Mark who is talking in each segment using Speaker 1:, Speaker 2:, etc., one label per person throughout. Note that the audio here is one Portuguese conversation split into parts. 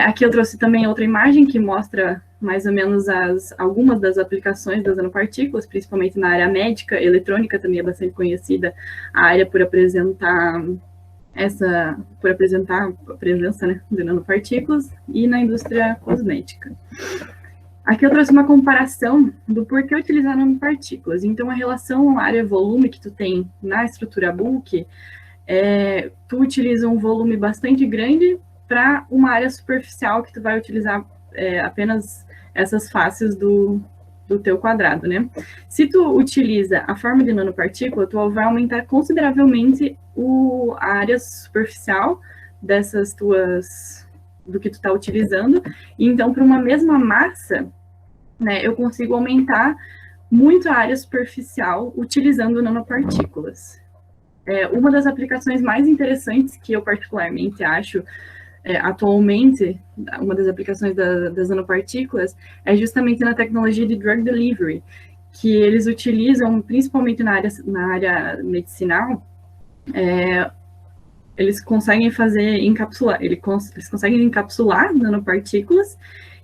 Speaker 1: Aqui eu trouxe também outra imagem que mostra mais ou menos algumas das aplicações das nanopartículas, principalmente na área médica. Eletrônica também é bastante conhecida, a área por apresentar a presença, né, de nanopartículas, e na indústria cosmética. Aqui eu trouxe uma comparação do porquê utilizar nanopartículas. Então, a relação área-volume que tu tem na estrutura bulk, tu utiliza um volume bastante grande para uma área superficial que tu vai utilizar apenas essas faces do teu quadrado, né? Se tu utiliza a forma de nanopartícula, tu vai aumentar consideravelmente a área superficial do que tu está utilizando. E então, para uma mesma massa, né, eu consigo aumentar muito a área superficial utilizando nanopartículas. Uma das aplicações mais interessantes que eu particularmente acho atualmente, uma das aplicações das nanopartículas é justamente na tecnologia de drug delivery, que eles utilizam principalmente na área medicinal. Eles conseguem eles conseguem encapsular nanopartículas,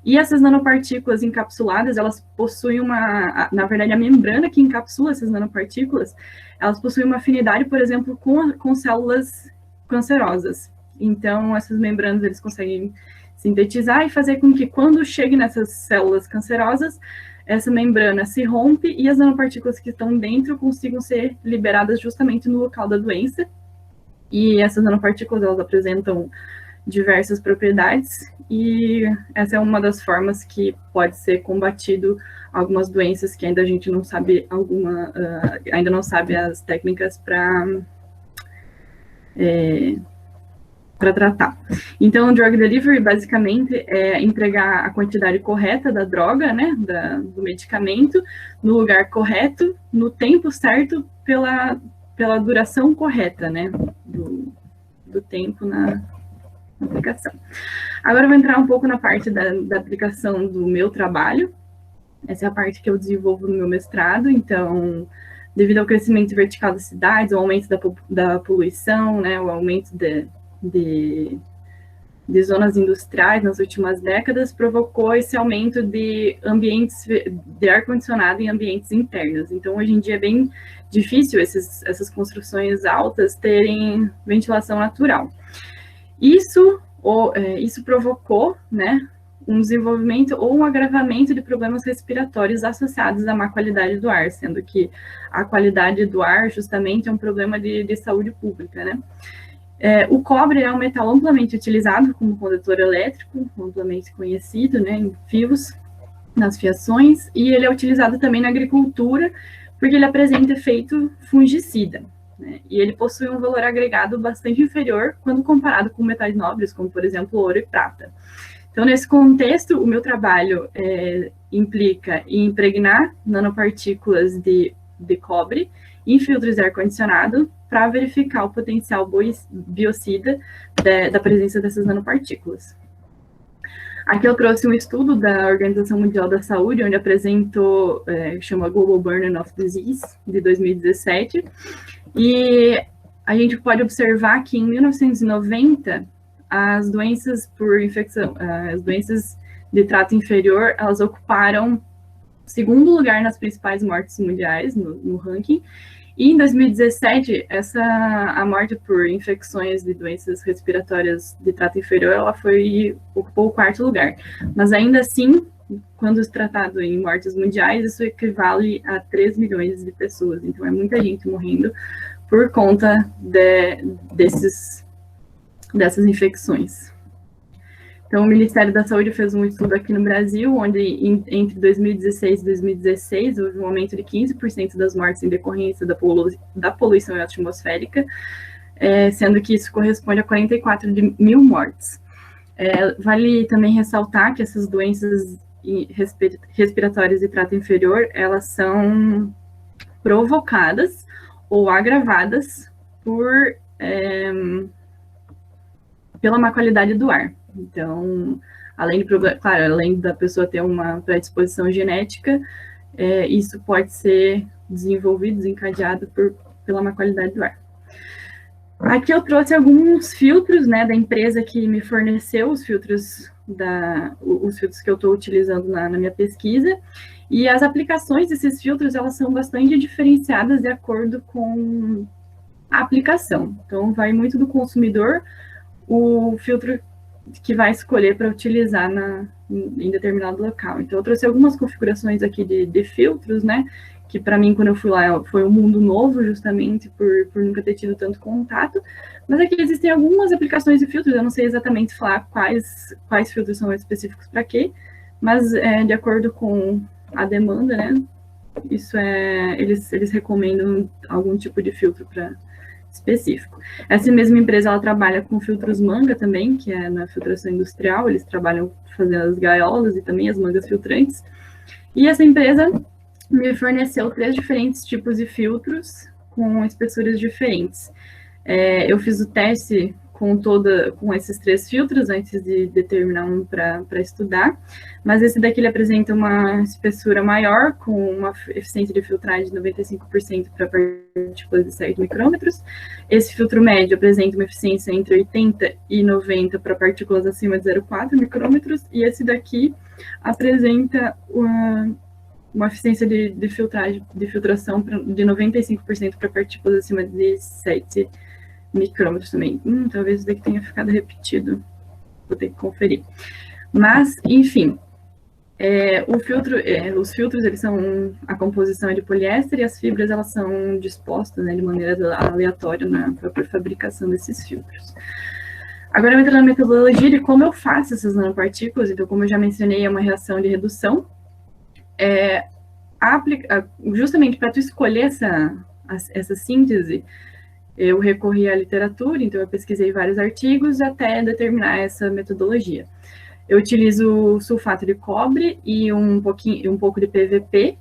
Speaker 1: e essas nanopartículas encapsuladas, elas possuem na verdade, a membrana que encapsula essas nanopartículas, elas possuem uma afinidade, por exemplo, com células cancerosas. Então, essas membranas, eles conseguem sintetizar e fazer com que, quando chegue nessas células cancerosas, essa membrana se rompe e as nanopartículas que estão dentro consigam ser liberadas justamente no local da doença. E essas nanopartículas, elas apresentam diversas propriedades, e essa é uma das formas que pode ser combatido algumas doenças que ainda a gente não sabe ainda não sabe as técnicas para tratar. Então, o drug delivery, basicamente, é entregar a quantidade correta da droga, né, do medicamento, no lugar correto, no tempo certo, pela duração correta, né, do tempo na aplicação. Agora eu vou entrar um pouco na parte da aplicação do meu trabalho. Essa é a parte que eu desenvolvo no meu mestrado. Então, devido ao crescimento vertical das cidades, o aumento da poluição, né, o aumento de zonas industriais nas últimas décadas, provocou esse aumento de ambientes de ar-condicionado em ambientes internos. Então, hoje em dia é bem difícil essas construções altas terem ventilação natural. Isso provocou, né, um desenvolvimento ou um agravamento de problemas respiratórios associados à má qualidade do ar, sendo que a qualidade do ar justamente é um problema de saúde pública, né? O cobre é um metal amplamente utilizado como condutor elétrico, amplamente conhecido, né, em fios, nas fiações, e ele é utilizado também na agricultura, porque ele apresenta efeito fungicida, né, e ele possui um valor agregado bastante inferior quando comparado com metais nobres, como, por exemplo, ouro e prata. Então, nesse contexto, o meu trabalho implica em impregnar nanopartículas de cobre em filtros de ar-condicionado para verificar o potencial biocida da presença dessas nanopartículas. Aqui eu trouxe um estudo da Organização Mundial da Saúde, onde apresentou, chama Global Burden of Disease, de 2017, e a gente pode observar que em 1990, as doenças por infecção, as doenças de trato inferior, elas ocuparam segundo lugar nas principais mortes mundiais, no ranking. E em 2017, a morte por infecções de doenças respiratórias de trato inferior, ela ocupou o quarto lugar. Mas ainda assim, quando se tratado em mortes mundiais, isso equivale a 3 milhões de pessoas. Então, é muita gente morrendo por conta dessas infecções. Então, o Ministério da Saúde fez um estudo aqui no Brasil, onde entre 2016 e 2016 houve um aumento de 15% das mortes em decorrência da poluição atmosférica, sendo que isso corresponde a 44 mil mortes. Vale também ressaltar que essas doenças respiratórias de trato inferior, elas são provocadas ou agravadas pela má qualidade do ar. Então, além da pessoa ter uma predisposição genética, isso pode ser desenvolvido, desencadeado pela má qualidade do ar. Aqui eu trouxe alguns filtros, né, da empresa que me forneceu os filtros que eu estou utilizando na minha pesquisa, e as aplicações desses filtros, elas são bastante diferenciadas de acordo com a aplicação. Então, vai muito do consumidor o filtro que vai escolher para utilizar em determinado local. Então, eu trouxe algumas configurações aqui de filtros, né, que para mim, quando eu fui lá, foi um mundo novo, justamente por nunca ter tido tanto contato. Mas aqui existem algumas aplicações de filtros, eu não sei exatamente falar quais filtros são específicos para quê, mas de acordo com a demanda, né, eles recomendam algum tipo de filtro para específico. Essa mesma empresa, ela trabalha com filtros manga também, que é na filtração industrial, eles trabalham fazendo as gaiolas e também as mangas filtrantes. E essa empresa me forneceu 3 diferentes tipos de filtros com espessuras diferentes. Eu fiz o teste com esses 3 filtros antes de determinar um para estudar, mas esse daqui ele apresenta uma espessura maior, com uma eficiência de filtragem de 95% para partículas de 7 micrômetros. Esse filtro médio apresenta uma eficiência entre 80 e 90 para partículas acima de 0,4 micrômetros, e esse daqui apresenta uma eficiência de filtração de 95% para partículas acima de 7 micrômetros também. Talvez isso daqui tenha ficado repetido. Vou ter que conferir. Mas, enfim, os filtros, eles são, a composição é de poliéster e as fibras, elas são dispostas, né, de maneira aleatória na própria fabricação desses filtros. Agora eu entro na metodologia de como eu faço essas nanopartículas. Então, como eu já mencionei, é uma reação de redução. Justamente para tu escolher essa síntese, eu recorri à literatura, então eu pesquisei vários artigos até determinar essa metodologia. Eu utilizo sulfato de cobre e um pouco de PVP.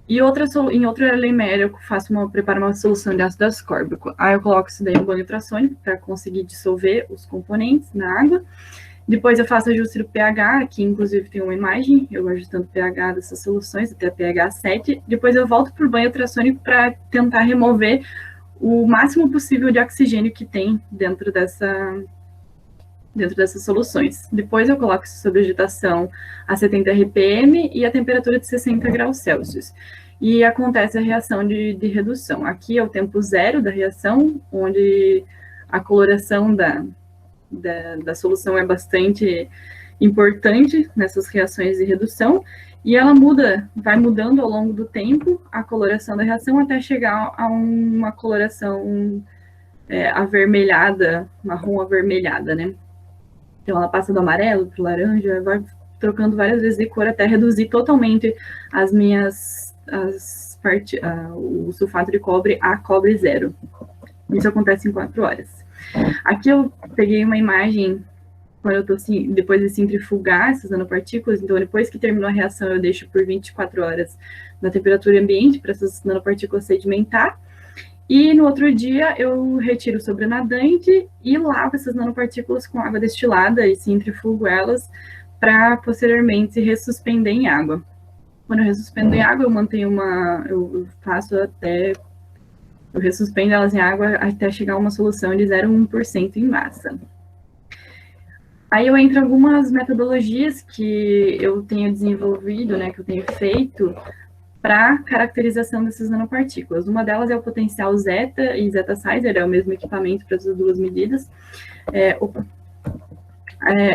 Speaker 1: E em outro elemério eu preparo uma solução de ácido ascórbico. Aí eu coloco isso daí no banho ultrassônico para conseguir dissolver os componentes na água. Depois eu faço ajuste do pH, aqui inclusive tem uma imagem, eu ajustando o pH dessas soluções até pH 7. Depois eu volto para o banho ultrassônico para tentar remover o máximo possível de oxigênio que tem dentro dessas soluções. Depois eu coloco isso sob agitação a 70 RPM e a temperatura de 60 graus Celsius. E acontece a reação de redução. Aqui é o tempo zero da reação, onde a coloração da solução é bastante importante nessas reações de redução, e ela vai mudando ao longo do tempo a coloração da reação até chegar a uma coloração avermelhada, marrom avermelhada, né? Então ela passa do amarelo para o laranja, vai trocando várias vezes de cor até reduzir totalmente o sulfato de cobre a cobre zero. Isso acontece em 4 horas. Aqui eu peguei uma imagem quando eu estou depois de centrifugar essas nanopartículas. Então, depois que terminou a reação, eu deixo por 24 horas na temperatura ambiente para essas nanopartículas sedimentar. E no outro dia, eu retiro o sobrenadante e lavo essas nanopartículas com água destilada e centrifugo elas para posteriormente ressuspender em água. Quando eu ressuspendo em água, eu ressuspendo elas em água até chegar a uma solução de 0,1% em massa. Aí eu entro em algumas metodologias que eu tenho desenvolvido, né, que eu tenho feito para caracterização dessas nanopartículas. Uma delas é o potencial zeta e zeta sizer, é o mesmo equipamento para essas duas medidas.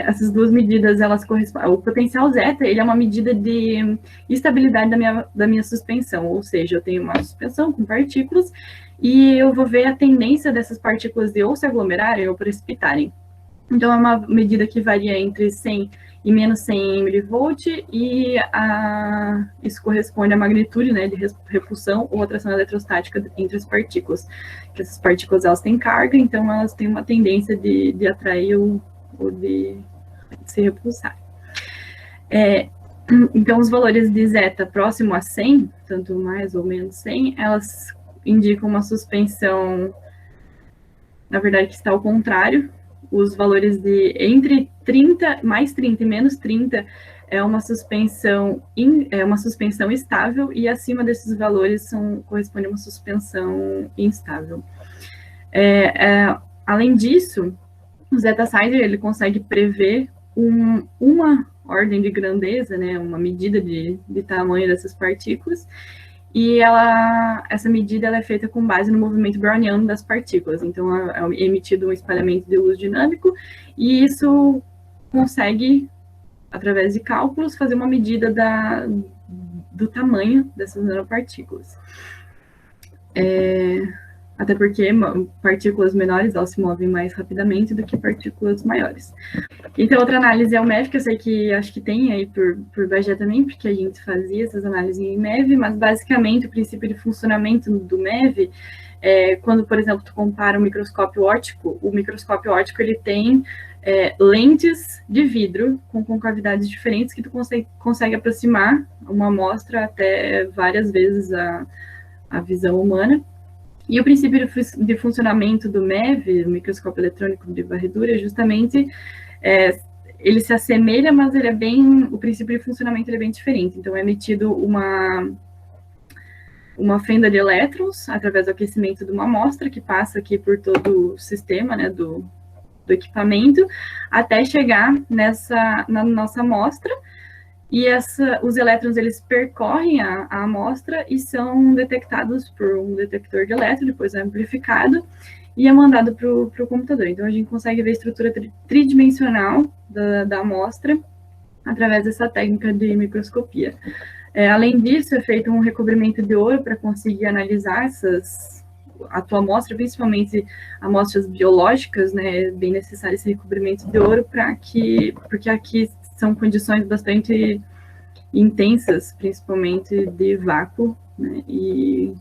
Speaker 1: Essas duas medidas, elas correspondem. O potencial zeta, ele é uma medida de estabilidade da minha suspensão, ou seja, eu tenho uma suspensão com partículas e eu vou ver a tendência dessas partículas de ou se aglomerarem ou precipitarem. Então, é uma medida que varia entre 100 e menos 100 mV, e isso corresponde à magnitude, né, de repulsão ou atração eletrostática entre as partículas. Que essas partículas, elas têm carga, então elas têm uma tendência de atrair ou de se repulsar. Então, os valores de zeta próximo a 100, tanto mais ou menos 100, elas indicam uma suspensão, na verdade, que está ao contrário. Os valores de entre 30, mais 30 e menos 30 é uma suspensão estável, e acima desses valores corresponde a uma suspensão instável. Além disso, o Zetasizer ele consegue prever uma ordem de grandeza, né, uma medida de tamanho dessas partículas, e essa medida ela é feita com base no movimento browniano das partículas. Então, é emitido um espalhamento de luz dinâmico, e isso consegue, através de cálculos, fazer uma medida do tamanho dessas nanopartículas. Até porque partículas menores elas se movem mais rapidamente do que partículas maiores. Então, outra análise é o MEV, que eu sei que acho que tem aí por Bagé também, porque a gente fazia essas análises em MEV, mas basicamente o princípio de funcionamento do MEV é quando, por exemplo, tu compara um microscópio óptico, o microscópio óptico ele tem lentes de vidro com concavidades diferentes que tu consegue aproximar uma amostra até várias vezes a visão humana. E o princípio de funcionamento do MEV, o microscópio eletrônico de varredura, justamente ele se assemelha, mas o princípio de funcionamento ele é bem diferente. Então, é emitido uma fenda de elétrons através do aquecimento de uma amostra que passa aqui por todo o sistema, né, do equipamento, até chegar na nossa amostra. E os elétrons, eles percorrem a amostra e são detectados por um detector de elétron, depois é amplificado e é mandado para o computador. Então, a gente consegue ver a estrutura tridimensional da amostra através dessa técnica de microscopia. Além disso, é feito um recobrimento de ouro para conseguir analisar a tua amostra, principalmente amostras biológicas, né? É bem necessário esse recobrimento de ouro porque aqui são condições bastante intensas, principalmente de vácuo, né? E,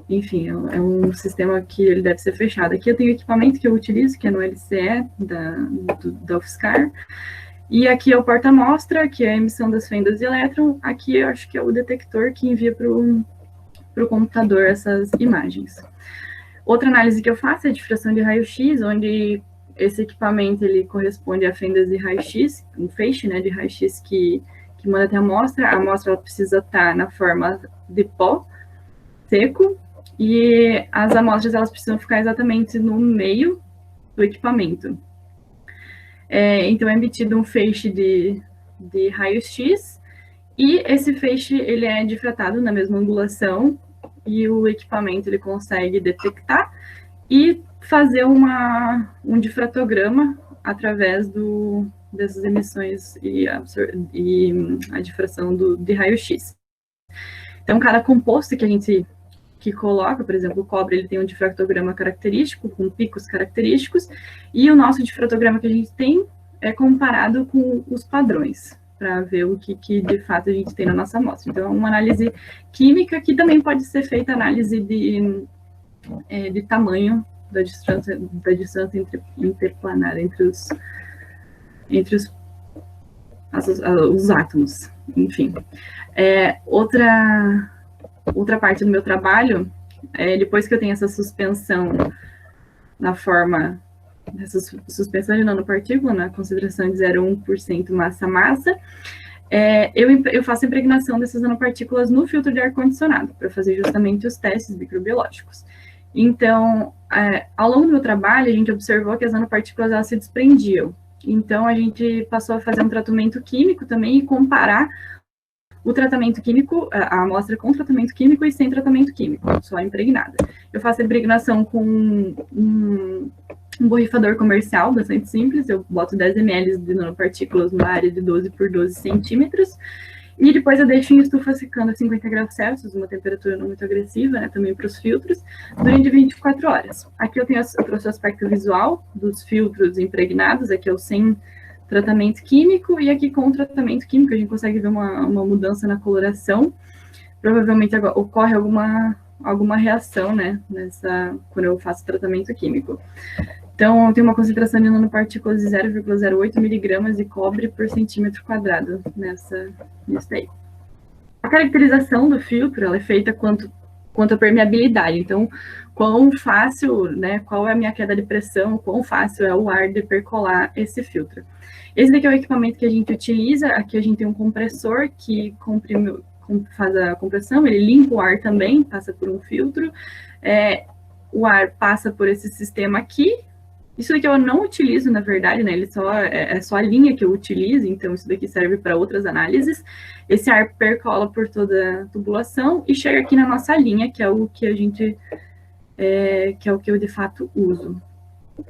Speaker 1: enfim, é um sistema que ele deve ser fechado. Aqui eu tenho o equipamento que eu utilizo, que é no LCE da UFSCar, e aqui é o porta-amostra, que é a emissão das fendas de elétron. Aqui eu acho que é o detector que envia para o computador essas imagens. Outra análise que eu faço é a difração de raio-x, onde esse equipamento ele corresponde a fendas de raio-x, um feixe, né, de raio-x que manda até a amostra. A amostra ela precisa estar na forma de pó seco e as amostras elas precisam ficar exatamente no meio do equipamento. Então é emitido um feixe de raio-x e esse feixe ele é difratado na mesma angulação e o equipamento ele consegue detectar e fazer um difratograma através dessas emissões e a difração de raio-x. Então, cada composto que a gente coloca, por exemplo, o cobre, ele tem um difratograma característico, com picos característicos, e o nosso difratograma que a gente tem é comparado com os padrões, para ver o que de fato a gente tem na nossa amostra. Então, é uma análise química que também pode ser feita análise de tamanho da distância interplanar entre os átomos, enfim. Outra parte do meu trabalho, depois que eu tenho essa suspensão na forma, essa suspensão de nanopartícula, na concentração de 0,1% massa-massa, eu faço a impregnação dessas nanopartículas no filtro de ar-condicionado, para fazer justamente os testes microbiológicos. Então, ao longo do meu trabalho, a gente observou que as nanopartículas elas se desprendiam. Então, a gente passou a fazer um tratamento químico também e comparar o tratamento químico, a amostra com tratamento químico e sem tratamento químico, só impregnada. Eu faço a impregnação com um borrifador comercial, bastante simples, eu boto 10 ml de nanopartículas numa área de 12 por 12 centímetros, e depois eu deixo em estufa secando a 50 graus Celsius, uma temperatura não muito agressiva, né, também para os filtros, durante 24 horas. Aqui eu trouxe o aspecto visual dos filtros impregnados, aqui é o sem tratamento químico, e aqui com o tratamento químico a gente consegue ver uma mudança na coloração. Provavelmente ocorre alguma reação, né, quando eu faço tratamento químico. Então, tem uma concentração de nanopartículas de 0,08 miligramas de cobre por centímetro quadrado nisso daí. A caracterização do filtro ela é feita quanto à permeabilidade. Então, quão fácil, né, qual é a minha queda de pressão, quão fácil é o ar de percolar esse filtro. Esse daqui é o equipamento que a gente utiliza. Aqui a gente tem um compressor que faz a compressão, ele limpa o ar também, passa por um filtro. o ar passa por esse sistema aqui. Isso daqui eu não utilizo, na verdade, né? Ele só, é só a linha que eu utilizo, então isso daqui serve para outras análises. Esse ar percola por toda a tubulação e chega aqui na nossa linha, que é o que a gente, que é o que eu de fato uso.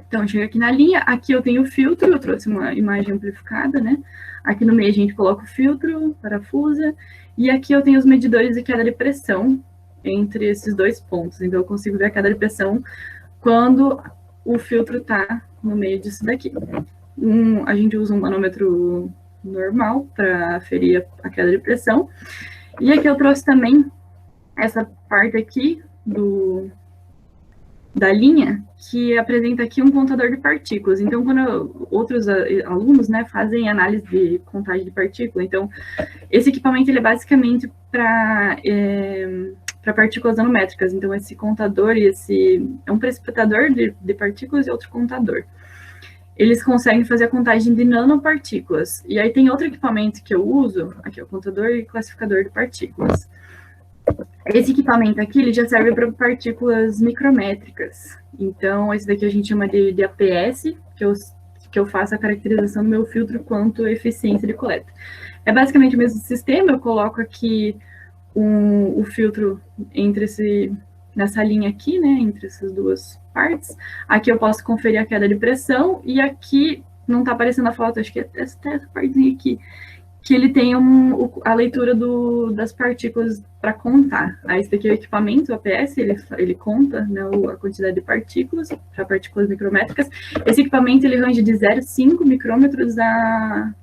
Speaker 1: Então, chega aqui na linha, aqui eu tenho o filtro, eu trouxe uma imagem amplificada, né? Aqui no meio a gente coloca o filtro, parafusa, e aqui eu tenho os medidores de queda de pressão entre esses dois pontos. Então, eu consigo ver a queda de pressão quando o filtro está no meio disso daqui. A gente usa um manômetro normal para aferir a queda de pressão. E aqui eu trouxe também essa parte aqui da linha, que apresenta aqui um contador de partículas. Então, quando outros alunos, né, fazem análise de contagem de partícula, então, esse equipamento ele é basicamente para partículas nanométricas. Então, esse contador e esse é um precipitador de partículas e outro contador. Eles conseguem fazer a contagem de nanopartículas. E aí tem outro equipamento que eu uso, aqui é o contador e classificador de partículas. Esse equipamento aqui, ele já serve para partículas micrométricas. Então, esse daqui a gente chama de APS, que eu faço a caracterização do meu filtro quanto eficiência de coleta. É basicamente o mesmo sistema, eu coloco aqui o filtro nessa linha aqui, né, entre essas duas partes. Aqui eu posso conferir a queda de pressão, e aqui, não está aparecendo a foto, acho que é essa partezinha aqui, que ele tem a leitura das partículas para contar. Aí esse daqui é o equipamento, o APS, ele conta, né, a quantidade de partículas, para partículas micrométricas. Esse equipamento ele range de 0,5 micrômetros a...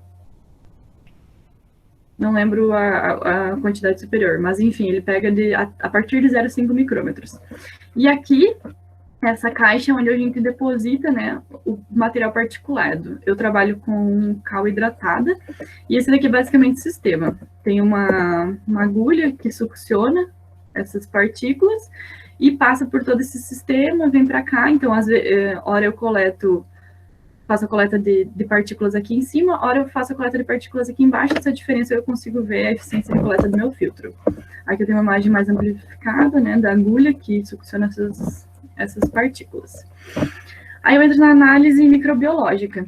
Speaker 1: não lembro a quantidade superior, mas enfim, ele pega a partir de 0,5 micrômetros. E aqui, essa caixa é onde a gente deposita, né, o material particulado. Eu trabalho com cal hidratada, e esse daqui é basicamente o sistema. Tem uma agulha que succiona essas partículas e passa por todo esse sistema, vem para cá. Então, hora eu faço a coleta de partículas aqui em cima, hora eu faço a coleta de partículas aqui embaixo. Essa diferença eu consigo ver a eficiência de coleta do meu filtro. Aqui eu tenho uma imagem mais amplificada, né, da agulha que succiona essas partículas. Aí eu entro na análise microbiológica.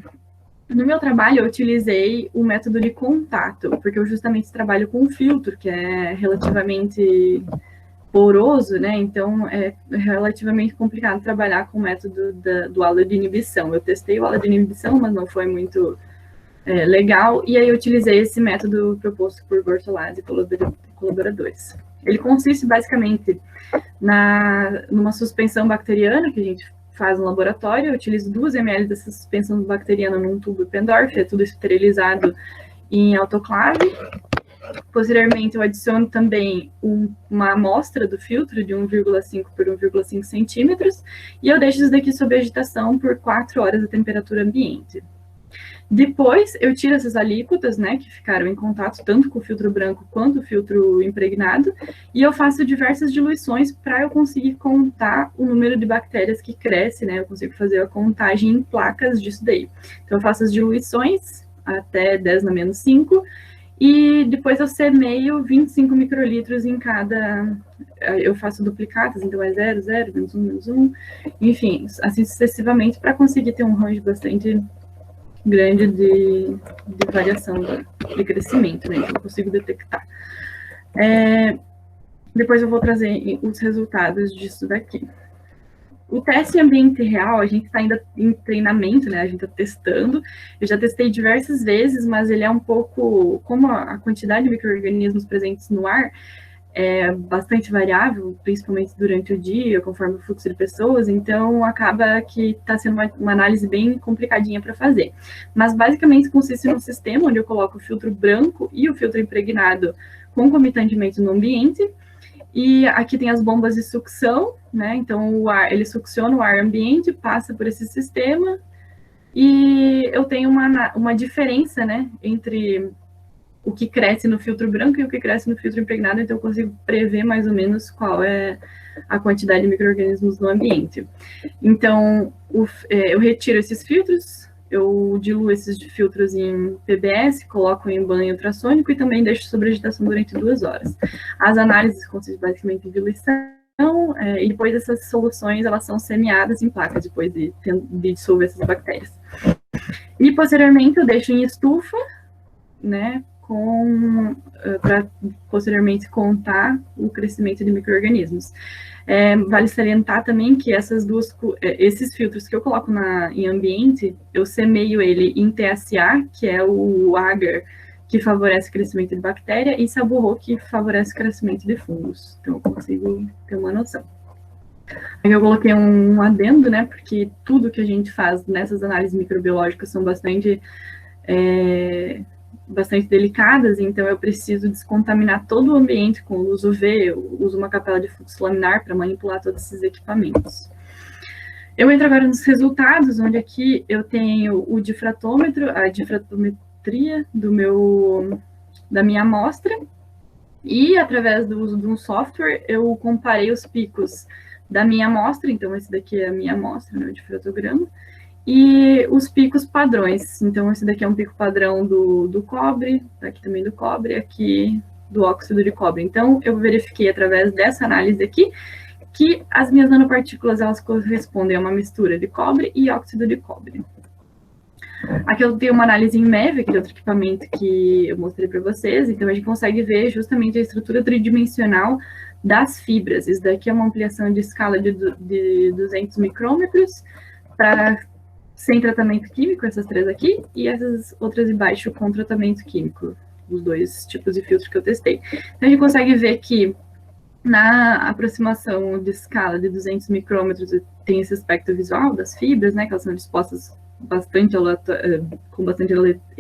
Speaker 1: No meu trabalho, eu utilizei o método de contato, porque eu justamente trabalho com filtro, que é relativamente poroso, né? Então, é relativamente complicado trabalhar com o método do aula de inibição. Eu testei o aula de inibição, mas não foi muito legal, e aí eu utilizei esse método proposto por Bortolazzi e colaboradores. Ele consiste, basicamente, numa suspensão bacteriana que a gente faz no laboratório. Eu utilizo 2 ml dessa suspensão bacteriana num tubo Pendorf, é tudo esterilizado em autoclave. Posteriormente, eu adiciono também uma amostra do filtro de 1,5 por 1,5 centímetros, e eu deixo isso daqui sob agitação por 4 horas a temperatura ambiente. Depois, eu tiro essas alíquotas, né, que ficaram em contato tanto com o filtro branco quanto o filtro impregnado, e eu faço diversas diluições para eu conseguir contar o número de bactérias que cresce, né, eu consigo fazer a contagem em placas disso daí. Então, eu faço as diluições até 10 na menos 5, e depois eu semeio 25 microlitros em cada... Eu faço duplicatas, então é 0, 0, menos 1, enfim, assim sucessivamente, para conseguir ter um range bastante grande de variação de crescimento, né? Então, eu consigo detectar. Depois eu vou trazer os resultados disso daqui. O teste em ambiente real, a gente está ainda em treinamento, né? A gente está testando. Eu já testei diversas vezes, mas ele é um pouco... Como a quantidade de micro-organismos presentes no ar é bastante variável, principalmente durante o dia, conforme o fluxo de pessoas, então acaba que está sendo uma análise bem complicadinha para fazer. Mas basicamente consiste num sistema onde eu coloco o filtro branco e o filtro impregnado concomitantemente no ambiente, e aqui tem as bombas de sucção, né? Então o ar, ele succiona o ar ambiente, passa por esse sistema, e eu tenho uma diferença, né, entre o que cresce no filtro branco e o que cresce no filtro impregnado, então eu consigo prever mais ou menos qual é a quantidade de micro-organismos no ambiente. Então, eu retiro esses filtros, eu diluo esses filtros em PBS, coloco em banho ultrassônico e também deixo sob agitação durante 2 horas. As análises consistem basicamente em diluição, e depois essas soluções elas são semeadas em placas, depois de dissolver essas bactérias. E posteriormente eu deixo em estufa, né, para posteriormente contar o crescimento de micro-organismos. Vale salientar também que esses filtros que eu coloco em ambiente, eu semeio ele em TSA, que é o agar, que favorece o crescimento de bactéria, e Saburro, que favorece o crescimento de fungos. Então, eu consigo ter uma noção. Aí eu coloquei um adendo, né, porque tudo que a gente faz nessas análises microbiológicas são bastante delicadas, então eu preciso descontaminar todo o ambiente com luz UV, eu uso uma capela de fluxo laminar para manipular todos esses equipamentos. Eu entro agora nos resultados, onde aqui eu tenho o difratômetro, a difratometria da minha amostra, e através do uso de um software, eu comparei os picos da minha amostra, então esse daqui é a minha amostra, né, o difratograma, e os picos padrões. Então, esse daqui é um pico padrão do cobre, aqui também do cobre, aqui do óxido de cobre. Então, eu verifiquei através dessa análise aqui que as minhas nanopartículas elas correspondem a uma mistura de cobre e óxido de cobre. Aqui eu tenho uma análise em MEV, aquele outro equipamento que eu mostrei para vocês. Então, a gente consegue ver justamente a estrutura tridimensional das fibras. Isso daqui é uma ampliação de escala de 200 micrômetros para sem tratamento químico, essas três aqui, e essas outras embaixo com tratamento químico, os dois tipos de filtro que eu testei. Então, a gente consegue ver que na aproximação de escala de 200 micrômetros tem esse aspecto visual das fibras, né, que elas são dispostas com bastante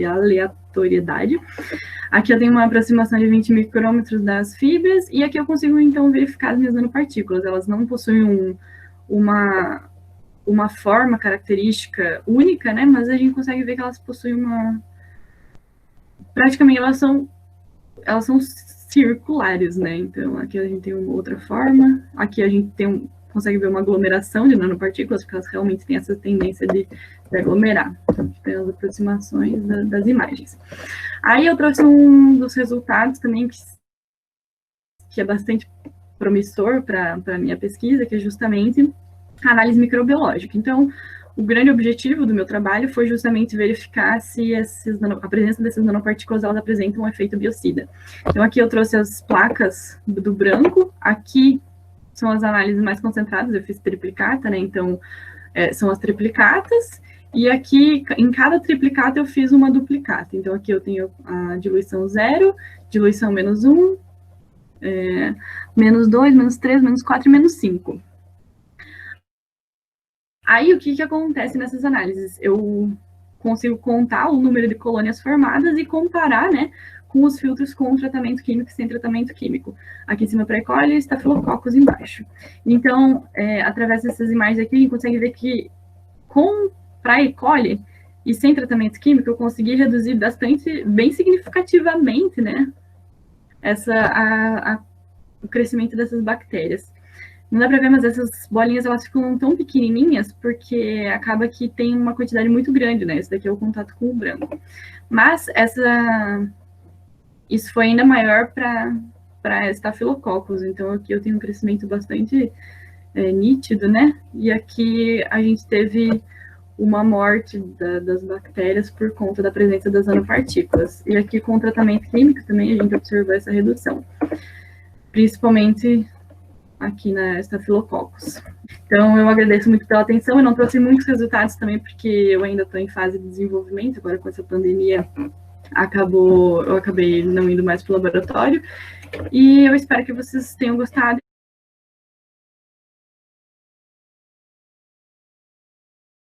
Speaker 1: aleatoriedade. Aqui eu tenho uma aproximação de 20 micrômetros das fibras, e aqui eu consigo, então, verificar as minhas nanopartículas. Elas não possuem uma forma característica única, né? Mas a gente consegue ver que elas possuem praticamente elas são circulares, né? Então aqui a gente tem uma outra forma, aqui a gente consegue ver uma aglomeração de nanopartículas, porque elas realmente têm essa tendência de aglomerar. Então, aqui tem as aproximações das imagens. Aí eu trouxe um dos resultados também que é bastante promissor para a minha pesquisa, que é justamente análise microbiológica. Então, o grande objetivo do meu trabalho foi justamente verificar se a presença dessas nanopartículas elas apresentam um efeito biocida. Então, aqui eu trouxe as placas do branco, aqui são as análises mais concentradas, eu fiz triplicata, né? Então, são as triplicatas, e aqui, em cada triplicata, eu fiz uma duplicata. Então, aqui eu tenho a diluição 0, diluição -1, -2, -3, -4 e -5. Aí, o que acontece nessas análises? Eu consigo contar o número de colônias formadas e comparar, né, com os filtros com tratamento químico e sem tratamento químico. Aqui em cima para E. coli e Staphylococcus embaixo. Então, através dessas imagens aqui, a gente consegue ver que para E. coli e sem tratamento químico, eu consegui reduzir bem significativamente, né, o crescimento dessas bactérias. Não dá para ver, mas essas bolinhas elas ficam tão pequenininhas porque acaba que tem uma quantidade muito grande, né? Esse daqui é o contato com o branco. Mas isso foi ainda maior para Staphylococcus, então aqui eu tenho um crescimento bastante nítido, né? E aqui a gente teve uma morte das bactérias por conta da presença das nanopartículas. E aqui com o tratamento químico também a gente observou essa redução, principalmente aqui na Staphylococcus. Então, eu agradeço muito pela atenção. Eu não trouxe muitos resultados também, porque eu ainda estou em fase de desenvolvimento. Agora, com essa pandemia, eu acabei não indo mais para o laboratório. E eu espero que vocês tenham gostado.